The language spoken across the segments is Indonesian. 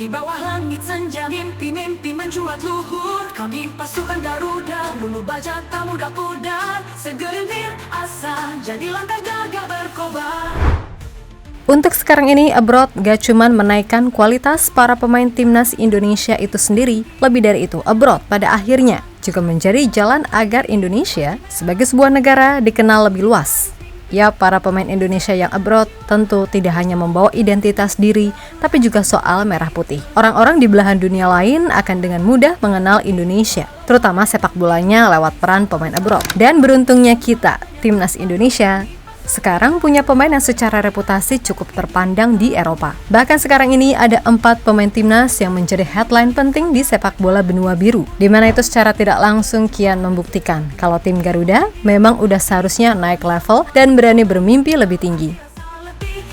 Di bawah langit senja, mimpi-mimpi mencuat luhur. Kami pasukan Garuda, bulu baja tak mudah pudar. Segelintir asa, jadi langkah gagah berkobar. Untuk sekarang ini, Abroad gak cuman menaikkan kualitas para pemain timnas Indonesia itu sendiri, lebih dari itu, Abroad pada akhirnya juga menjadi jalan agar Indonesia sebagai sebuah negara dikenal lebih luas. Ya, para pemain Indonesia yang abroad tentu tidak hanya membawa identitas diri, tapi juga soal merah putih. Orang-orang di belahan dunia lain akan dengan mudah mengenal Indonesia, terutama sepak bolanya lewat peran pemain abroad. Dan beruntungnya kita, timnas Indonesia, sekarang punya pemain yang secara reputasi cukup terpandang di Eropa. Bahkan sekarang ini ada 4 pemain timnas yang menjadi headline penting di sepak bola benua biru, di mana itu secara tidak langsung kian membuktikan kalau tim Garuda memang udah seharusnya naik level dan berani bermimpi lebih tinggi.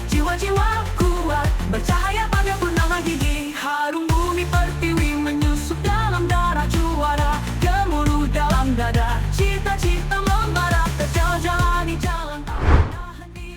Jiwa-jiwa kuat, bercahaya pada purnama gigi. Harum bumi pertiwi menyusup dalam darah juara. Gemuruh dalam dada, cita-cita membara. Terjalani jalan.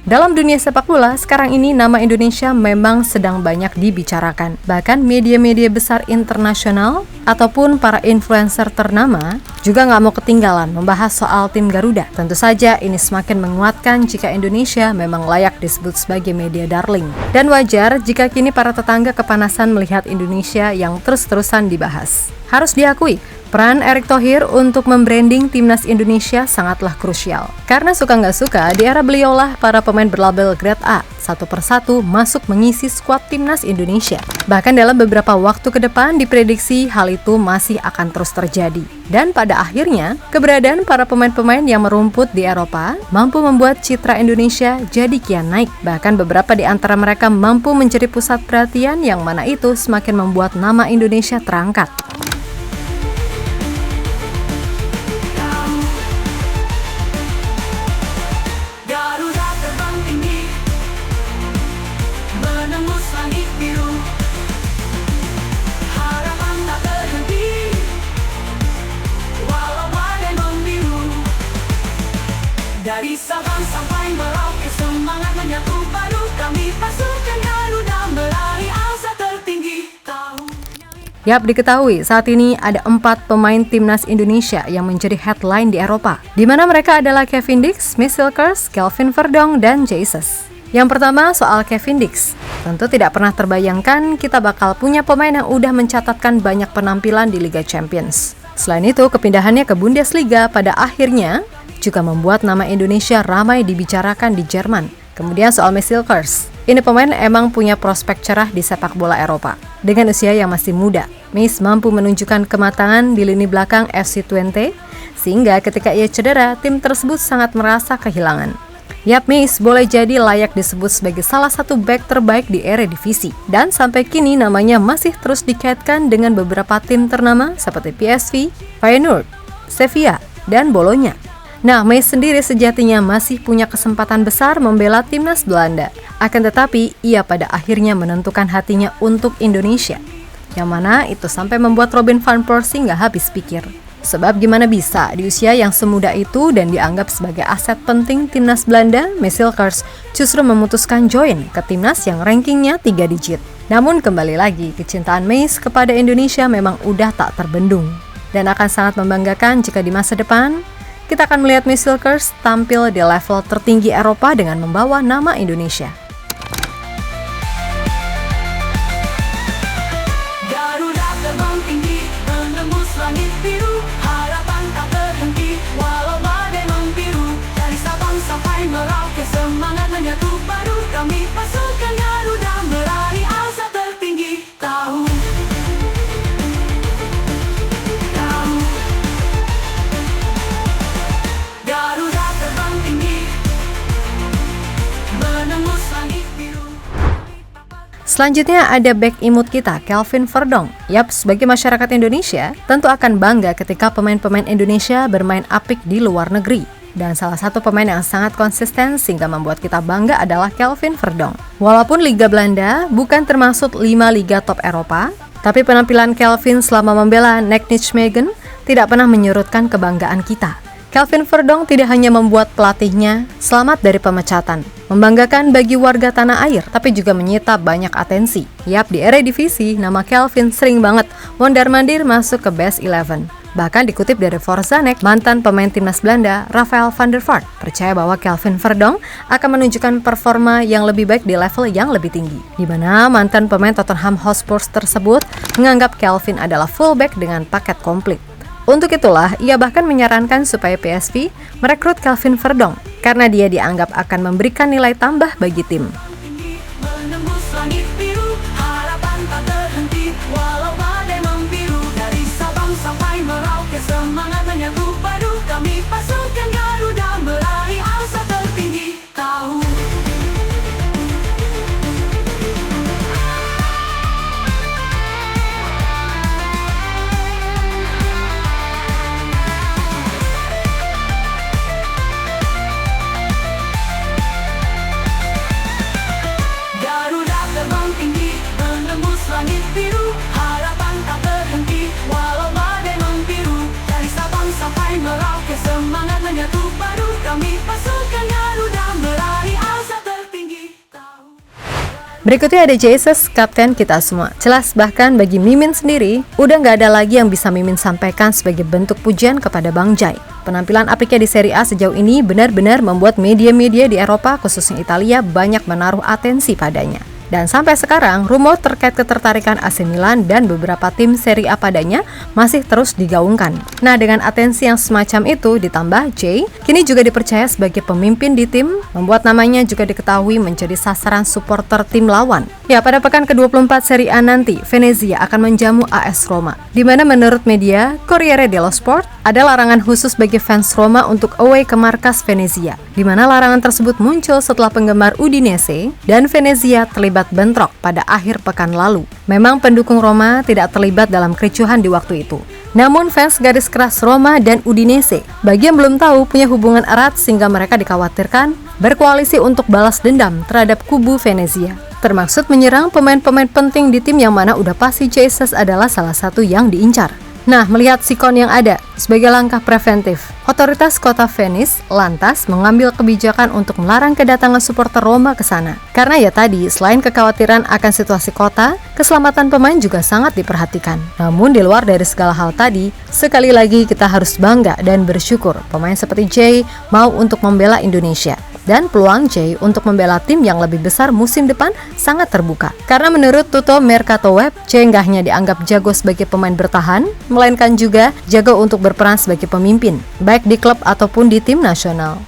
Dalam dunia sepak bola, sekarang ini nama Indonesia memang sedang banyak dibicarakan. Bahkan media-media besar internasional ataupun para influencer ternama juga nggak mau ketinggalan membahas soal tim Garuda. Tentu saja ini semakin menguatkan jika Indonesia memang layak disebut sebagai media darling. Dan wajar jika kini para tetangga kepanasan melihat Indonesia yang terus-terusan dibahas. Harus diakui, peran Erick Thohir untuk membranding timnas Indonesia sangatlah krusial. Karena suka nggak suka, di era beliaulah para pemain berlabel Grade A satu persatu masuk mengisi skuad timnas Indonesia. Bahkan dalam beberapa waktu ke depan diprediksi hal itu masih akan terus terjadi. Dan pada akhirnya, keberadaan para pemain-pemain yang merumput di Eropa mampu membuat citra Indonesia jadi kian naik. Bahkan beberapa di antara mereka mampu menjadi pusat perhatian yang mana itu semakin membuat nama Indonesia terangkat. Garuda terbang tinggi, menembus langit biru. Harapan tak berhenti, walau badai membiru. Dari Sabang sampai Merauke, semangat menyatu padu. Kami pasukan Garuda meraih asa tertinggi. Yap, diketahui saat ini ada 4 pemain timnas Indonesia yang menjadi headline di Eropa, di mana mereka adalah Kevin Dix, Miss Silkers, Kelvin Verdong, dan Jesus. Yang pertama soal Kevin Dix, tentu tidak pernah terbayangkan kita bakal punya pemain yang udah mencatatkan banyak penampilan di Liga Champions. Selain itu, kepindahannya ke Bundesliga pada akhirnya juga membuat nama Indonesia ramai dibicarakan di Jerman. Kemudian soal Miss Silkers, ini pemain emang punya prospek cerah di sepak bola Eropa. Dengan usia yang masih muda, Miss mampu menunjukkan kematangan di lini belakang FC Twente, sehingga ketika ia cedera, tim tersebut sangat merasa kehilangan. Yap, Miss boleh jadi layak disebut sebagai salah satu bek terbaik di Eredivisie. Dan sampai kini namanya masih terus dikaitkan dengan beberapa tim ternama seperti PSV, Feyenoord, Sevilla, dan Bologna. Nah, Miss sendiri sejatinya masih punya kesempatan besar membela timnas Belanda. Akan tetapi, ia pada akhirnya menentukan hatinya untuk Indonesia. Yang mana itu sampai membuat Robin van Persie nggak habis pikir. Sebab gimana bisa di usia yang semuda itu dan dianggap sebagai aset penting timnas Belanda, Miss Silkers justru memutuskan join ke timnas yang rankingnya 3 digit. Namun kembali lagi, kecintaan Miss kepada Indonesia memang udah tak terbendung. Dan akan sangat membanggakan jika di masa depan kita akan melihat Miss Silkers tampil di level tertinggi Eropa dengan membawa nama Indonesia. Garuda terbang tinggi, menembus langit biru. Harapan tak berhenti, walau badai membiru. Dari Sabang sampai Merauke, semangat menyatu padu. Kami pasukan Garuda meraih asa tertinggi. Garuda terbang tinggi, menembus langit biru. Selanjutnya ada bek imut kita, Kelvin Verdong. Yap, sebagai masyarakat Indonesia, tentu akan bangga ketika pemain-pemain Indonesia bermain apik di luar negeri. Dan salah satu pemain yang sangat konsisten sehingga membuat kita bangga adalah Kelvin Verdong. Walaupun Liga Belanda bukan termasuk 5 liga top Eropa, tapi penampilan Kelvin selama membela Nijmegen tidak pernah menyurutkan kebanggaan kita. Kelvin Verdong tidak hanya membuat pelatihnya selamat dari pemecatan, membanggakan bagi warga tanah air, tapi juga menyita banyak atensi. Yap, di Eredivisie, nama Kelvin sering banget mondar-mandir masuk ke Best 11. Bahkan dikutip dari Forzanek, mantan pemain timnas Belanda, Rafael van der Vaart, percaya bahwa Kelvin Verdonk akan menunjukkan performa yang lebih baik di level yang lebih tinggi. Di mana mantan pemain Tottenham Hotspur tersebut menganggap Kelvin adalah fullback dengan paket komplit. Untuk itulah, ia bahkan menyarankan supaya PSV merekrut Kelvin Verdonk karena dia dianggap akan memberikan nilai tambah bagi tim. Menembus langit biru, harapan tak terhenti, walau badai membiru. Dari Sabang sampai Merauke, semangat menyambut padu. Kami pasukan Garuda meraih asa tertinggi. Tahu Garuda terbang tinggi, menembus langit biru, harapan tak terhenti, walau badai membiru. Dari Sabang sampai Merauke, semangat menyatu padu. Kami pasukan Garuda meraih asa tertinggi. Tahu Berikutnya ada Jesus, kapten kita semua. Jelas bahkan bagi Mimin sendiri, udah nggak ada lagi yang bisa Mimin sampaikan sebagai bentuk pujian kepada Bang Jai. Penampilan apiknya di Serie A sejauh ini benar-benar membuat media-media di Eropa, khususnya Italia, banyak menaruh atensi padanya. Dan sampai sekarang, rumor terkait ketertarikan AC Milan dan beberapa tim Serie A padanya masih terus digaungkan. Nah, dengan atensi yang semacam itu ditambah, Jay kini juga dipercaya sebagai pemimpin di tim, membuat namanya juga diketahui menjadi sasaran supporter tim lawan. Ya, pada pekan ke-24 Serie A nanti, Venezia akan menjamu AS Roma, di mana menurut media Corriere dello Sport, ada larangan khusus bagi fans Roma untuk away ke markas Venezia, di mana larangan tersebut muncul setelah penggemar Udinese dan Venezia terlibat bentrok pada akhir pekan lalu. Memang pendukung Roma tidak terlibat dalam kericuhan di waktu itu. Namun fans garis keras Roma dan Udinese, bagi yang belum tahu, punya hubungan erat sehingga mereka dikhawatirkan berkoalisi untuk balas dendam terhadap kubu Venezia, termaksud menyerang pemain-pemain penting di tim yang mana udah pasti Jesus adalah salah satu yang diincar. Nah, melihat sikon yang ada, sebagai langkah preventif, otoritas kota Venice lantas mengambil kebijakan untuk melarang kedatangan supporter Roma ke sana. Karena ya tadi, selain kekhawatiran akan situasi kota, keselamatan pemain juga sangat diperhatikan. Namun di luar dari segala hal tadi, sekali lagi kita harus bangga dan bersyukur pemain seperti Jay mau untuk membela Indonesia. Dan peluang Jay untuk membela tim yang lebih besar musim depan sangat terbuka. Karena menurut Tutto Mercato Web, Jay nggak hanya dianggap jago sebagai pemain bertahan, melainkan juga jago untuk berperan sebagai pemimpin, baik di klub ataupun di tim nasional.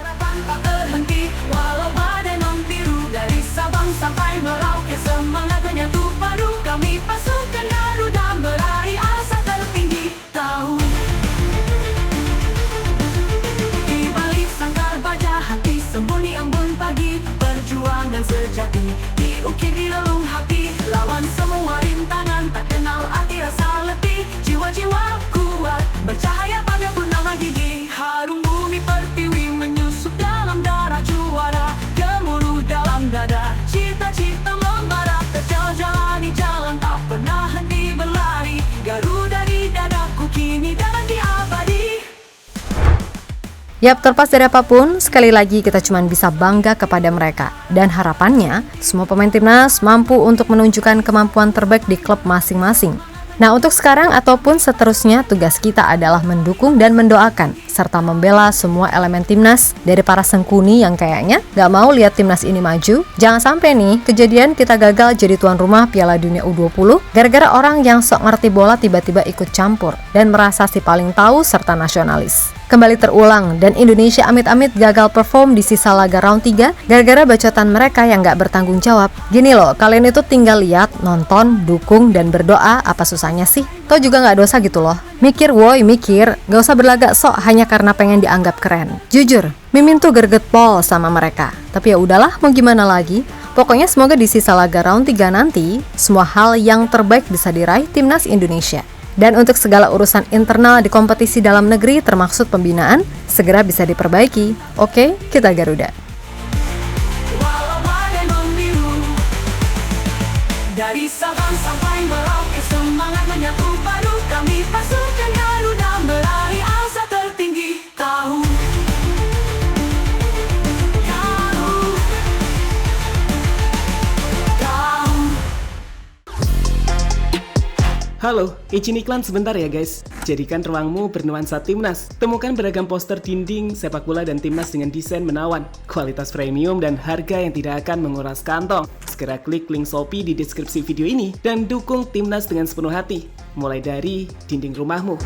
harapan tak terhenti, walau badai membiru. Dari Sabang sampai Merauke, semangat menyatu padu. Kami pasukan Garuda meraih asa tertinggi. Tahu di balik sangkar baja hati, sembunyi embun pagi, perjuangan sejati diukir di relung hati. Lawan semua rintangan, tak kenal arti rasa letih. Jiwa-jiwa kuat, bercahaya pada purnama gigi. Harum bumi pertiwi menyusup dalam darah juara. Gemuruh dalam dada, cita-cita membara. Terjalani jalan, tak pernah henti berlari. Garuda di dadaku kini dan di abadi. Yap, terlepas dari apapun, sekali lagi kita cuma bisa bangga kepada mereka. Dan harapannya, semua pemain timnas mampu untuk menunjukkan kemampuan terbaik di klub masing-masing. Nah, untuk sekarang ataupun seterusnya, tugas kita adalah mendukung dan mendoakan, serta membela semua elemen timnas dari para sengkuni yang kayaknya gak mau lihat timnas ini maju. Jangan sampai nih, kejadian kita gagal jadi tuan rumah Piala Dunia U20, gara-gara orang yang sok ngerti bola tiba-tiba ikut campur, dan merasa si paling tahu serta nasionalis. Kembali terulang, dan Indonesia amit-amit gagal perform di sisa laga round 3 gara-gara bacotan mereka yang gak bertanggung jawab. Gini loh, kalian itu tinggal lihat, nonton, dukung, dan berdoa, apa susahnya sih? Toh juga gak dosa gitu loh. Mikir woi, mikir, gak usah berlagak sok hanya karena pengen dianggap keren. Jujur, Mimin tuh gerget pol sama mereka. Tapi ya udahlah, mau gimana lagi? Pokoknya semoga di sisa laga round 3 nanti, semua hal yang terbaik bisa diraih timnas Indonesia. Dan untuk segala urusan internal di kompetisi dalam negeri termaksud pembinaan, segera bisa diperbaiki. Oke, kita Garuda. Walau badai membiru, dari Sabang sampai Merauke, semangat menyatu padu. Kami pasukan Garuda meraih asa tertinggi. Tahu Halo, izin iklan sebentar ya guys. Jadikan ruangmu bernuansa timnas. Temukan beragam poster dinding, sepak bola dan timnas dengan desain menawan, kualitas premium dan harga yang tidak akan menguras kantong. Segera klik link Shopee di deskripsi video ini dan dukung timnas dengan sepenuh hati. Mulai dari dinding rumahmu.